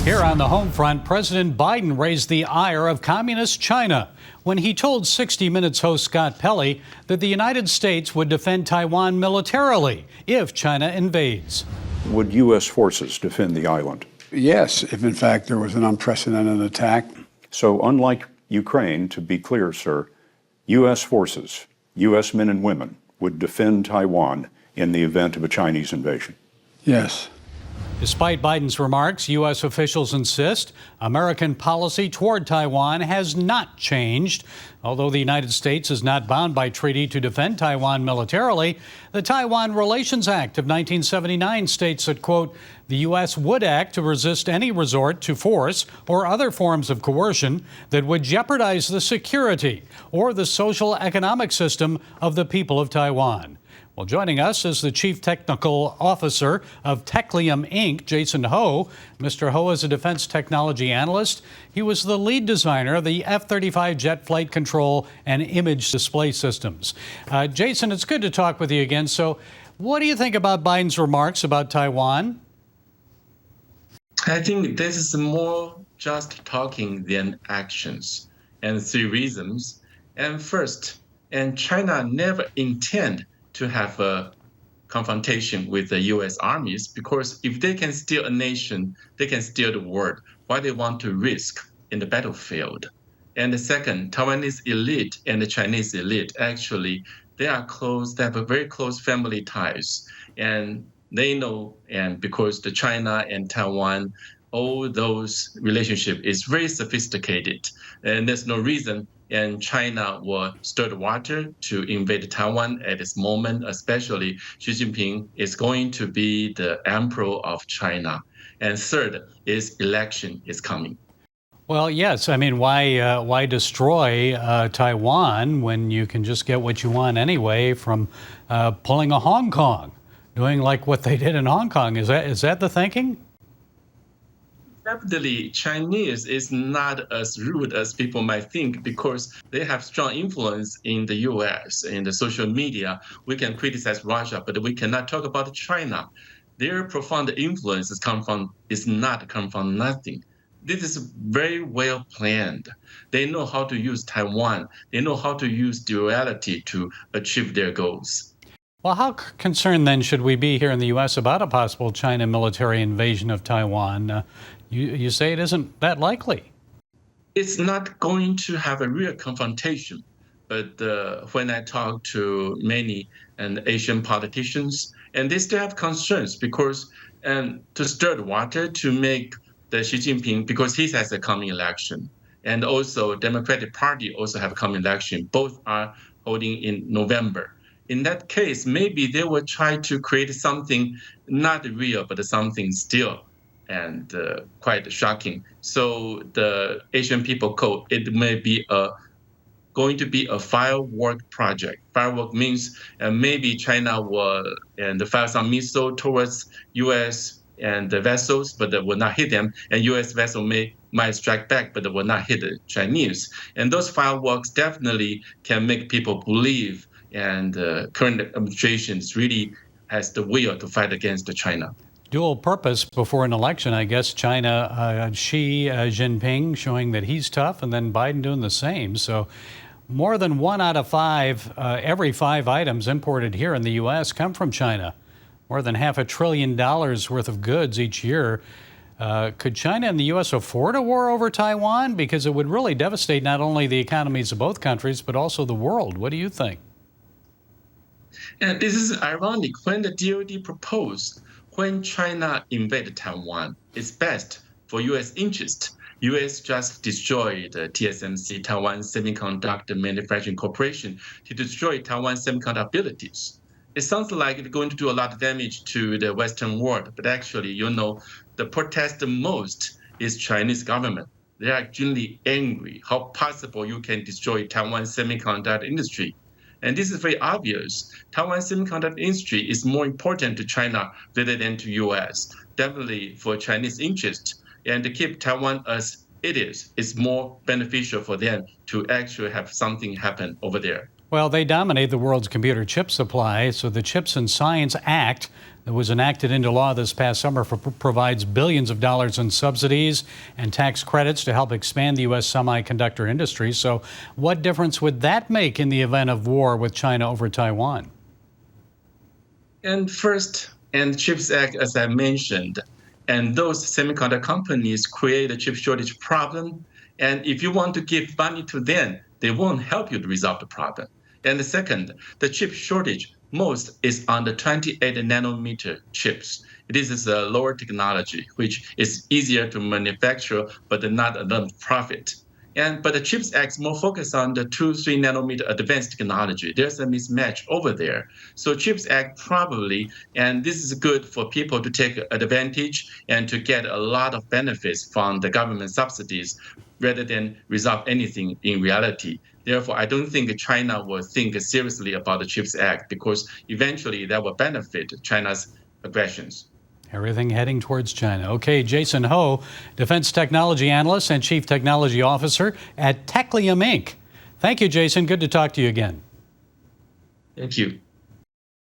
Here on the home front, President Biden raised the ire of communist China when he told 60 Minutes host Scott Pelley that the United States would defend Taiwan militarily if China invades. Would U.S. forces defend the island? Yes, if in fact there was an unprecedented attack. So unlike Ukraine, to be clear, sir, U.S. forces, U.S. men and women, would defend Taiwan in the event of a Chinese invasion? Yes. Despite Biden's remarks, U.S. officials insist American policy toward Taiwan has not changed. Although the United States is not bound by treaty to defend Taiwan militarily, the Taiwan Relations Act of 1979 states that, quote, the U.S. would act to resist any resort to force or other forms of coercion that would jeopardize the security or the social economic system of the people of Taiwan. Well, joining us is the Chief Technical Officer of Techlium Inc., Jason Ho. Mr. Ho is a defense technology analyst. He was the lead designer of the F-35 jet flight control and image display systems. Jason, it's good to talk with you again. So what do you think about Biden's remarks about Taiwan? I think this is more just talking than actions, and 3 reasons. And first, China never intend to have a confrontation with the U.S. armies, because if they can steal a nation, they can steal the world. Why they want to risk in the battlefield? And the second, Taiwanese elite and the Chinese elite, actually, they are close, they have a very close family ties. And they know, and because the China and Taiwan, all those relationship is very sophisticated, and there's no reason and China will stir the water to invade Taiwan at this moment, especially Xi Jinping is going to be the emperor of China. And third is election is coming. Well, yes. I mean, why destroy Taiwan when you can just get what you want anyway from pulling a Hong Kong, doing like what they did in Hong Kong? Is that the thinking? Definitely, Chinese is not as rude as people might think, because they have strong influence in the U.S. in the social media. We can criticize Russia, but we cannot talk about China. Their profound influence is not come from nothing. This is very well planned. They know how to use Taiwan. They know how to use duality to achieve their goals. Well, how concerned then should we be here in the U.S. about a possible China military invasion of Taiwan? You say it isn't that likely. It's not going to have a real confrontation. But when I talk to many Asian politicians, and they still have concerns because to stir the water to make the Xi Jinping, because he has a coming election, and also Democratic Party also have a coming election. Both are holding in November. In that case, maybe they will try to create something not real, but something still and quite shocking. So the Asian people call it may be going to be a firework project. Firework means maybe China will fire some missile towards U.S. and the vessels, but that will not hit them. And U.S. vessel might strike back, but it will not hit the Chinese. And those fireworks definitely can make people believe, and the current administration really has the will to fight against China. Dual purpose before an election, I guess. China, Xi Jinping showing that he's tough, and then Biden doing the same. So more than 1 out of 5, every 5 items imported here in the U.S. come from China. More than $500 billion worth of goods each year. Could China and the U.S. afford a war over Taiwan? Because it would really devastate not only the economies of both countries, but also the world. What do you think? And this is ironic. When the DoD proposed, when China invaded Taiwan, it's best for U.S. interest. U.S. just destroyed TSMC, Taiwan Semiconductor Manufacturing Corporation, to destroy Taiwan's semiconductor abilities. It sounds like it's going to do a lot of damage to the Western world, but actually, the protest the most is Chinese government. They are extremely angry. How possible you can destroy Taiwan's semiconductor industry? And this is very obvious. Taiwan's semiconductor industry is more important to China rather than to U.S. Definitely for Chinese interest, and to keep Taiwan as it is more beneficial for them to actually have something happen over there. Well, they dominate the world's computer chip supply, so the Chips and Science Act that was enacted into law this past summer provides billions of dollars in subsidies and tax credits to help expand the U.S. semiconductor industry. So what difference would that make in the event of war with China over Taiwan? And first, and CHIPS Act, as I mentioned, and those semiconductor companies create a chip shortage problem. And if you want to give money to them, they won't help you to resolve the problem. And the second, the chip shortage most is on the 28 nanometer chips. This is a lower technology, which is easier to manufacture, but not enough profit. But the CHIPS Act is more focused on the 2-3 nanometer advanced technology. There's a mismatch over there. So CHIPS Act probably, and this is good for people to take advantage and to get a lot of benefits from the government subsidies rather than resolve anything in reality. Therefore, I don't think China will think seriously about the CHIPS Act because eventually that will benefit China's aggressions. Everything heading towards China. Okay, Jason Ho, Defense Technology Analyst and Chief Technology Officer at Techlium Inc. Thank you, Jason. Good to talk to you again. Thank you.